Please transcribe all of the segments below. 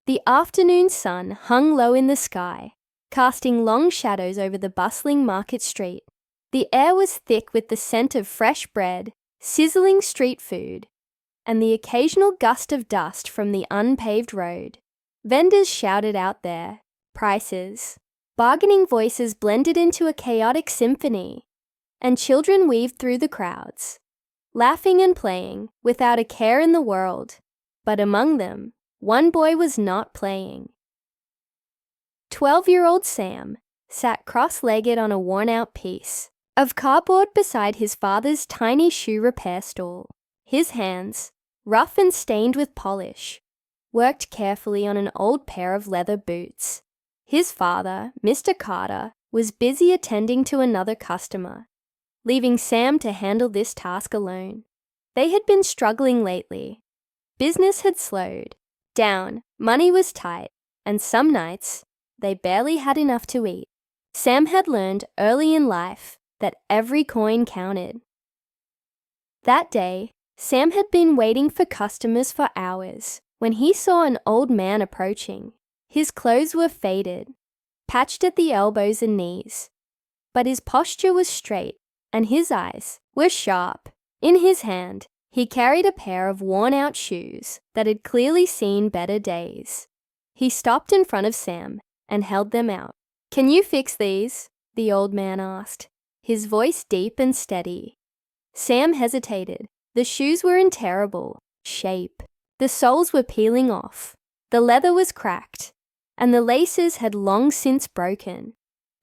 The afternoon sun hung low in the sky, casting long shadows over the bustling market street. The air was thick with the scent of fresh bread, sizzling street food, and the occasional gust of dust from the unpaved road. Vendors shouted out their prices. Bargaining voices blended into a chaotic symphony, and children weaved through the crowds, laughing and playing without a care in the world. But among them, one boy was not playing. 12-year-old Sam sat cross-legged on a worn-out piece of cardboard beside his father's tiny shoe repair stall. His hands, rough and stained with polish, worked carefully on an old pair of leather boots. His father, Mr. Carter, was busy attending to another customer, leaving Sam to handle this task alone. They had been struggling lately. Business had slowed down, money was tight, and some nights they barely had enough to eat. Sam had learned early in life that every coin counted. That day, Sam had been waiting for customers for hours when he saw an old man approaching. His clothes were faded, patched at the elbows and knees, but his posture was straight and his eyes were sharp. In his hand, he carried a pair of worn-out shoes that had clearly seen better days. He stopped in front of Sam and held them out. "Can you fix these?" the old man asked, his voice deep and steady. Sam hesitated. The shoes were in terrible shape. The soles were peeling off, the leather was cracked, and the laces had long since broken.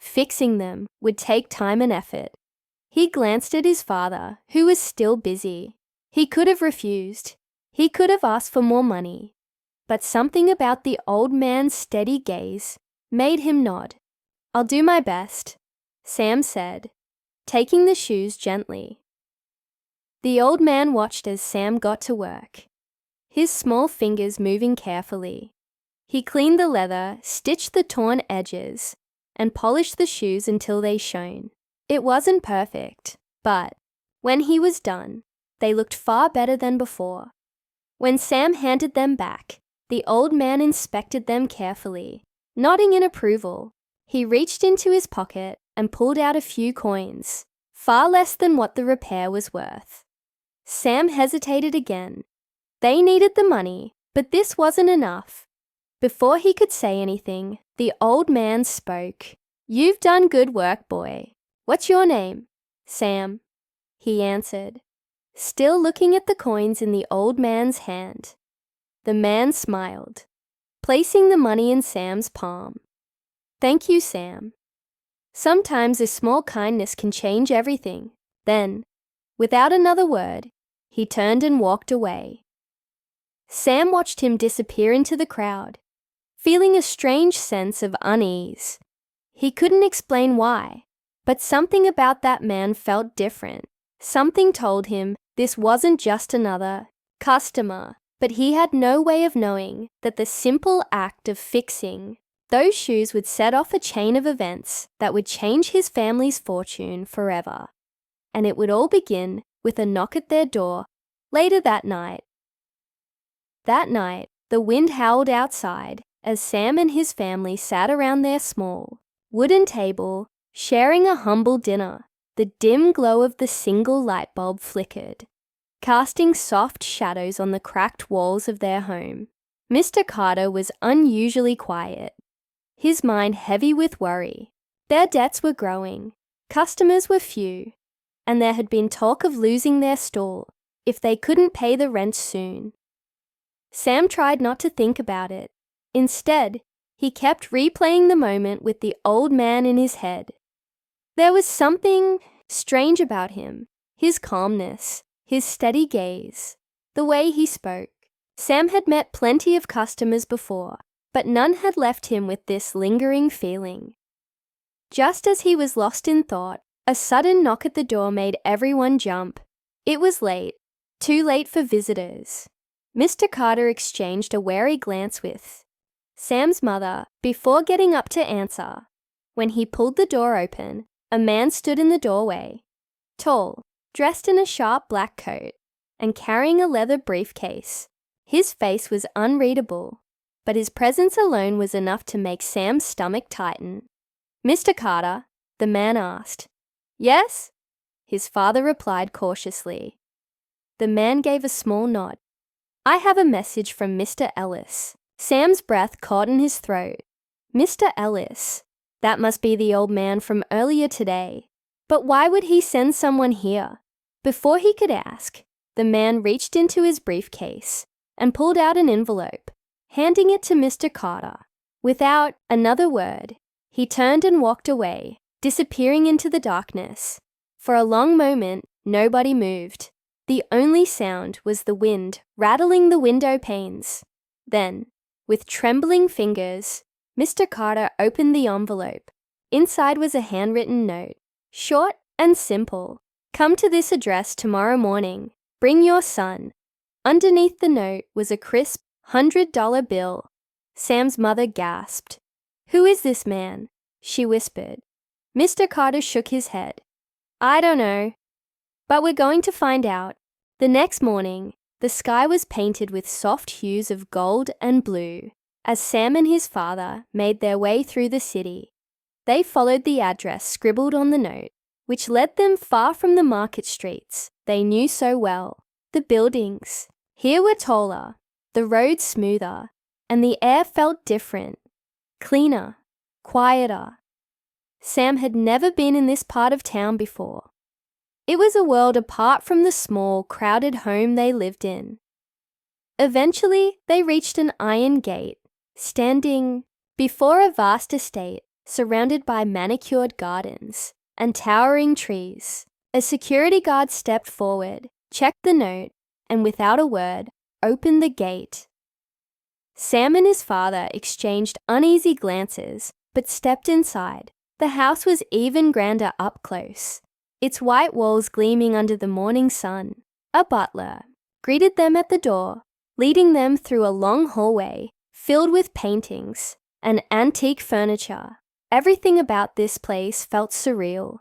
Fixing them would take time and effort. He glanced at his father, who was still busy. He could have refused. He could have asked for more money. But something about the old man's steady gaze made him nod. "I'll do my best," Sam said, taking the shoes gently. The old man watched as Sam got to work, his small fingers moving carefully. He cleaned the leather, stitched the torn edges, and polished the shoes until they shone. It wasn't perfect, but when he was done, they looked far better than before. When Sam handed them back, the old man inspected them carefully, nodding in approval. He reached into his pocket and pulled out a few coins, far less than what the repair was worth. Sam hesitated again. They needed the money, but this wasn't enough. Before he could say anything, the old man spoke. "You've done good work, boy. What's your name?" "Sam," he answered, still looking at the coins in the old man's hand. The man smiled, placing the money in Sam's palm. "Thank you, Sam. Sometimes a small kindness can change everything." Then, without another word, he turned and walked away. Sam watched him disappear into the crowd, feeling a strange sense of unease. He couldn't explain why, but something about that man felt different. Something told him this wasn't just another customer, but he had no way of knowing that the simple act of fixing those shoes would set off a chain of events that would change his family's fortune forever. And it would all begin with a knock at their door later that night. That night, the wind howled outside as Sam and his family sat around their small wooden table, sharing a humble dinner. The dim glow of the single light bulb flickered, casting soft shadows on the cracked walls of their home. Mr. Carter was unusually quiet, his mind heavy with worry. Their debts were growing, customers were few, and there had been talk of losing their stall if they couldn't pay the rent soon. Sam tried not to think about it. Instead, he kept replaying the moment with the old man in his head. There was something strange about him, his calmness, his steady gaze, the way he spoke. Sam had met plenty of customers before, but none had left him with this lingering feeling. Just as he was lost in thought, a sudden knock at the door made everyone jump. It was late, too late for visitors. Mr. Carter exchanged a wary glance with Sam's mother before getting up to answer. When he pulled the door open, a man stood in the doorway, tall, dressed in a sharp black coat, and carrying a leather briefcase. His face was unreadable, but his presence alone was enough to make Sam's stomach tighten. "Mr. Carter?" the man asked. "Yes?" his father replied cautiously. The man gave a small nod. "I have a message from Mr. Ellis." Sam's breath caught in his throat. Mr. Ellis. That must be the old man from earlier today. But why would he send someone here? Before he could ask, the man reached into his briefcase and pulled out an envelope, handing it to Mr. Carter. Without another word, he turned and walked away, disappearing into the darkness. For a long moment, nobody moved. The only sound was the wind rattling the window panes. Then, with trembling fingers, Mr. Carter opened the envelope. Inside was a handwritten note, short and simple. "Come to this address tomorrow morning. Bring your son." Underneath the note was a crisp $100 bill. Sam's mother gasped. "Who is this man?" she whispered. Mr. Carter shook his head. "I don't know. But we're going to find out." The next morning, the sky was painted with soft hues of gold and blue as Sam and his father made their way through the city. They followed the address scribbled on the note, which led them far from the market streets they knew so well. The buildings here were taller, the roads smoother, and the air felt different, cleaner, quieter. Sam had never been in this part of town before. It was a world apart from the small, crowded home they lived in. Eventually, they reached an iron gate, standing before a vast estate surrounded by manicured gardens and towering trees. A security guard stepped forward, checked the note, and without a word, opened the gate. Sam and his father exchanged uneasy glances, but stepped inside. The house was even grander up close, its white walls gleaming under the morning sun. A butler greeted them at the door, leading them through a long hallway filled with paintings and antique furniture. Everything about this place felt surreal,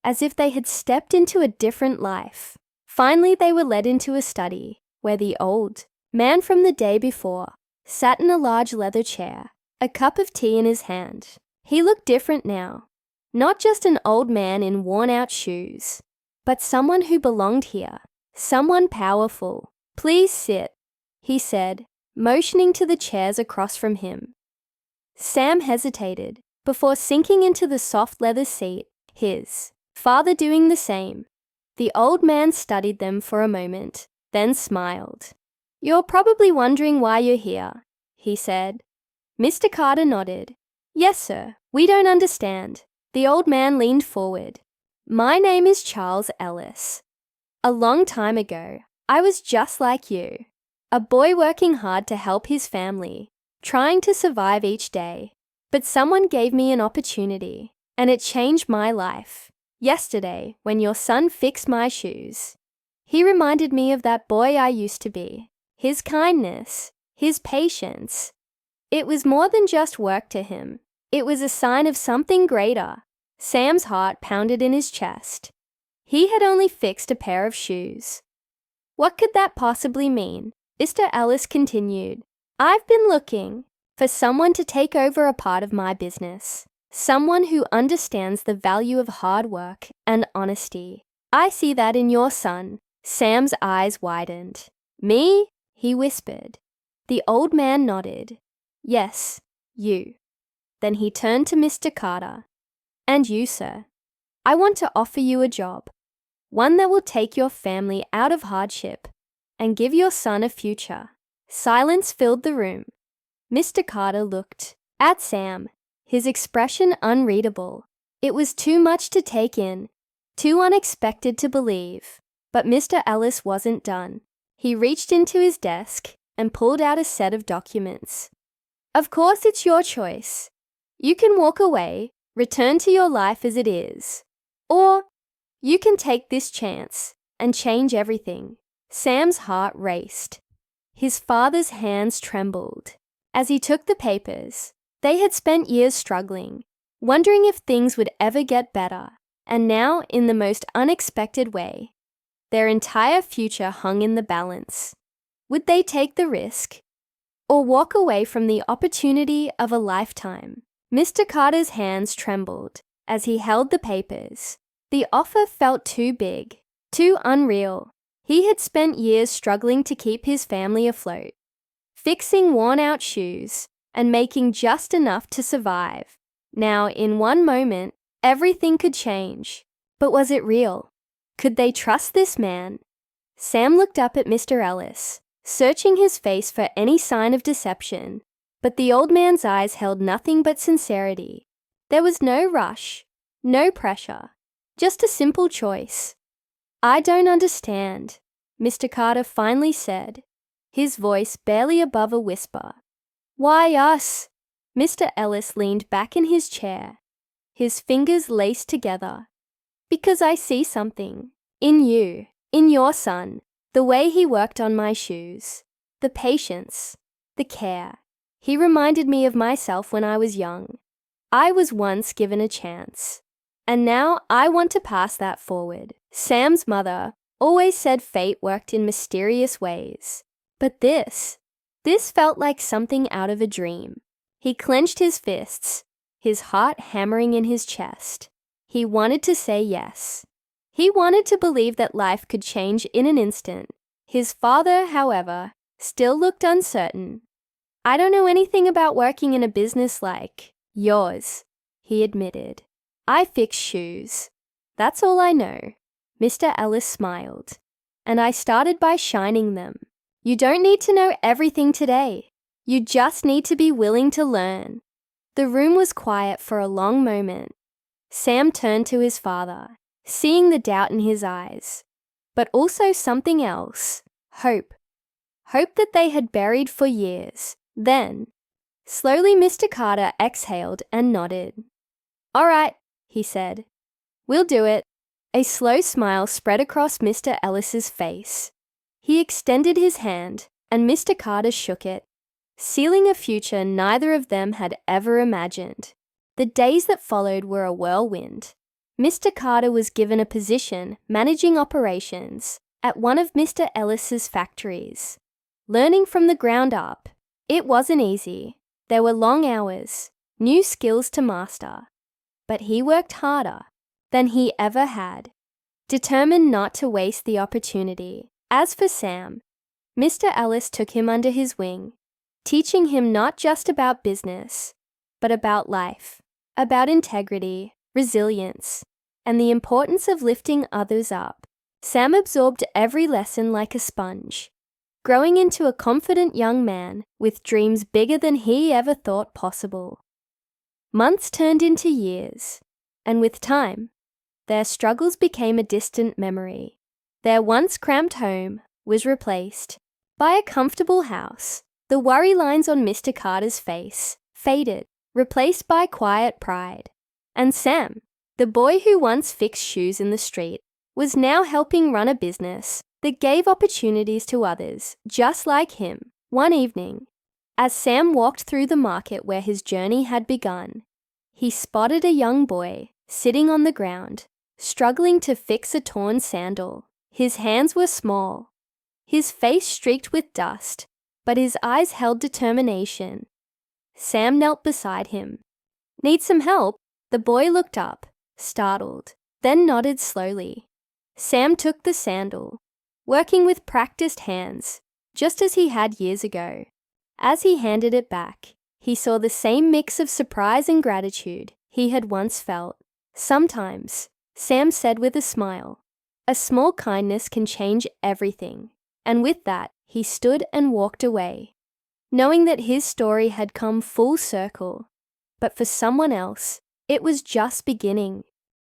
as if they had stepped into a different life. Finally, they were led into a study where the old man from the day before sat in a large leather chair, a cup of tea in his hand. He looked different now, not just an old man in worn-out shoes, but someone who belonged here, someone powerful. "Please sit," he said, motioning to the chairs across from him. Sam hesitated before sinking into the soft leather seat, his father doing the same. The old man studied them for a moment, then smiled. "You're probably wondering why you're here," he said. Mr. Carter nodded. "Yes, sir, we don't understand." The old man leaned forward. "My name is Charles Ellis. A long time ago, I was just like you, a boy working hard to help his family, trying to survive each day. But someone gave me an opportunity, and it changed my life. Yesterday, when your son fixed my shoes, he reminded me of that boy I used to be. His kindness, his patience. It was more than just work to him. It was a sign of something greater." Sam's heart pounded in his chest. He had only fixed a pair of shoes. What could that possibly mean? Mr. Ellis continued. "I've been looking for someone to take over a part of my business, someone who understands the value of hard work and honesty. I see that in your son." Sam's eyes widened. "Me?" he whispered. The old man nodded. "Yes, you." Then he turned to Mr. Carter. "And you, sir. I want to offer you a job, one that will take your family out of hardship and give your son a future." Silence filled the room. Mr. Carter looked at Sam, his expression unreadable. It was too much to take in, too unexpected to believe. But Mr. Ellis wasn't done. He reached into his desk and pulled out a set of documents. "Of course, it's your choice. You can walk away, return to your life as it is. Or you can take this chance and change everything." Sam's heart raced. His father's hands trembled as he took the papers. They had spent years struggling, wondering if things would ever get better, and now, in the most unexpected way, their entire future hung in the balance. Would they take the risk? or walk away from the opportunity of a lifetime. Mr. Carter's hands trembled as he held the papers. The offer felt too big, too unreal. He had spent years struggling to keep his family afloat, fixing worn-out shoes and making just enough to survive. Now, in one moment, everything could change. But was it real? Could they trust this man? Sam looked up at Mr. Ellis, searching his face for any sign of deception, but the old man's eyes held nothing but sincerity. There was no rush, no pressure, just a simple choice. "I don't understand," Mr. Carter finally said, his voice barely above a whisper. "Why us?" Mr. Ellis leaned back in his chair, his fingers laced together. "Because I see something. In you, in your son, the way he worked on my shoes, the patience, the care. He reminded me of myself when I was young. I was once given a chance, and now I want to pass that forward." Sam's mother always said fate worked in mysterious ways, but this felt like something out of a dream. He clenched his fists, his heart hammering in his chest. He wanted to say yes. He wanted to believe that life could change in an instant. His father, however, still looked uncertain. "I don't know anything about working in a business like yours," he admitted. "I fix shoes. That's all I know." Mr. Ellis smiled. "And I started by shining them. You don't need to know everything today. You just need to be willing to learn." The room was quiet for a long moment. Sam turned to his father, seeing the doubt in his eyes, but also something else, hope. Hope that they had buried for years. Then, slowly Mr. Carter exhaled and nodded. "All right," he said. "We'll do it." A slow smile spread across Mr. Ellis's face. He extended his hand, and Mr. Carter shook it, sealing a future neither of them had ever imagined. The days that followed were a whirlwind. Mr. Carter was given a position managing operations at one of Mr. Ellis's factories. Learning from the ground up, it wasn't easy. There were long hours, new skills to master. But he worked harder than he ever had, determined not to waste the opportunity. As for Sam, Mr. Ellis took him under his wing, teaching him not just about business, but about life, about integrity, resilience, and the importance of lifting others up. Sam absorbed every lesson like a sponge, growing into a confident young man with dreams bigger than he ever thought possible. Months turned into years, and with time, their struggles became a distant memory. Their once cramped home was replaced by a comfortable house. The worry lines on Mr. Carter's face faded, replaced by quiet pride. And Sam, the boy who once fixed shoes in the street, was now helping run a business that gave opportunities to others just like him. One evening, as Sam walked through the market where his journey had begun, he spotted a young boy sitting on the ground, struggling to fix a torn sandal. His hands were small, his face streaked with dust, but his eyes held determination. Sam knelt beside him. "Need some help?" The boy looked up, startled, then nodded slowly. Sam took the sandal, working with practiced hands, just as he had years ago. As he handed it back, he saw the same mix of surprise and gratitude he had once felt. "Sometimes," Sam said with a smile, "a small kindness can change everything." And with that, he stood and walked away, knowing that his story had come full circle. But for someone else, it was just beginning.